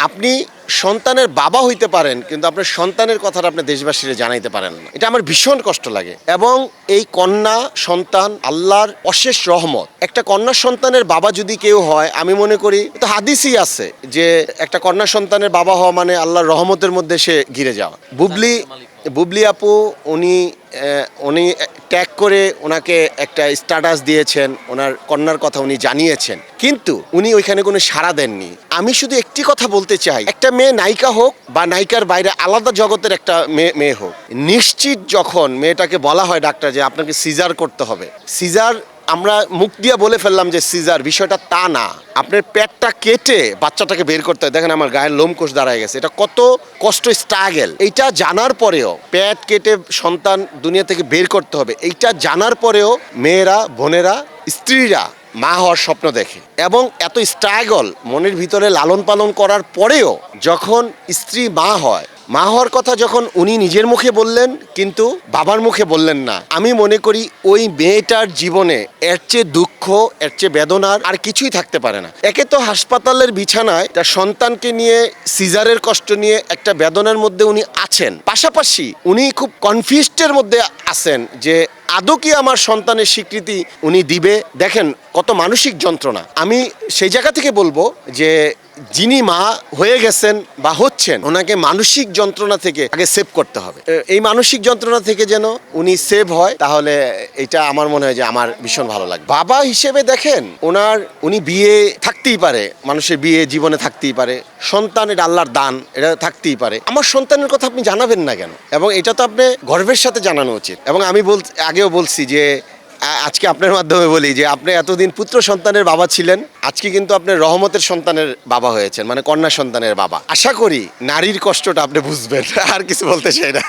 আপনি সন্তানের বাবা হইতে পারেন, কিন্তু আপনার সন্তানের কথাটা আপনি দেশবাসীকে জানাইতে পারেন না। এটা আমার ভীষণ কষ্ট লাগে। এবং এই কন্যা সন্তান আল্লাহর অশেষ রহমত। একটা কন্যা সন্তানের বাবা যদি কেউ হয়, আমি মনে করি তো হাদিসই আছে যে একটা কন্যা সন্তানের বাবা হওয়া মানে আল্লাহর রহমতের মধ্যে সে ঘিরে যাওয়া। বুবলি আপু উনি ট্যাগ করে ওনাকে একটা স্ট্যাটাস দিয়েছেন, ওনার কন্যার কথা উনি জানিয়েছেন, কিন্তু উনি ওইখানে কোনো সাড়া দেননি। আমি শুধু একটি কথা বলতে চাই, একটা মেয়ে নায়িকা হোক বা নায়িকার বাইরে আলাদা জগতের একটা মেয়ে হোক, নিশ্চিত যখন মেয়েটাকে বলা হয় ডাক্তার যে আপনাকে সিজার করতে হবে, সিজার আমরা মুখ দিয়ে বলে ফেললাম যে সিজার, বিষয়টা তা না। আপনার পেটটা কেটে বাচ্চাটাকে বের করতে হয়। দেখেন আমার গায়ের লোমকূশ দাঁড়ায় গেছে। এটা কত কষ্ট, স্ট্রাগল। এইটা জানার পরেও পেট কেটে সন্তান দুনিয়া থেকে বের করতে হবে, এইটা জানার পরেও মেয়েরা, বোনেরা, স্ত্রীরা মা হওয়ার স্বপ্ন দেখে। এবং এত স্ট্রাগল মনের ভিতরে লালন পালন করার পরেও যখন স্ত্রী মা হওয়ার কথা যখন উনি নিজের মুখে বললেন, কিন্তু বাবার মুখে বললেন না, আমি মনে করি ওই মেয়েটার জীবনে এর চেয়ে দুঃখ, এর চেয়ে বেদনার আর কিছুই থাকতে পারে না। একে তো হাসপাতালের বিছানায় তার সন্তানকে নিয়ে সিজারের কষ্ট নিয়ে একটা বেদনার মধ্যে উনি আছেন, পাশাপাশি উনি খুব কনফিউজডের মধ্যে আছেন যে আদৌ কি আমার সন্তানের স্বীকৃতি উনি দিবে। দেখেন কত মানসিক যন্ত্রণা। আমি সেই জায়গা থেকে বলবো যে যিনি মা হয়ে গেছেন বা হচ্ছেন, ওনাকে মানসিক যন্ত্রণা থেকে আগে সেভ করতে হবে। এই মানসিক যন্ত্রণা থেকে যেন উনি সেভ হয়, তাহলে এটা আমার মনে হয় যে আমার ভীষণ ভালো লাগে। বাবা হিসেবে দেখেন উনি বিয়ে থাকতেই পারে, মানুষের বিয়ে জীবনে থাকতেই পারে, সন্তান এটা আল্লাহর দান, এটা থাকতেই পারে। আমার সন্তানের কথা আপনি জানাবেন না কেন? এবং এটা তো আপনি গর্বের সাথে জানানো উচিত। এবং আমি আগেও বলছি যে আজকে আপনার মাধ্যমে বলি যে আপনি এতদিন পুত্র সন্তানের বাবা ছিলেন, আজকে কিন্তু আপনি রহমতের সন্তানের বাবা হয়েছেন, মানে কন্যা সন্তানের বাবা। আশা করি নারীর কষ্টটা আপনি বুঝবেন। আর কিছু বলতে চাই না।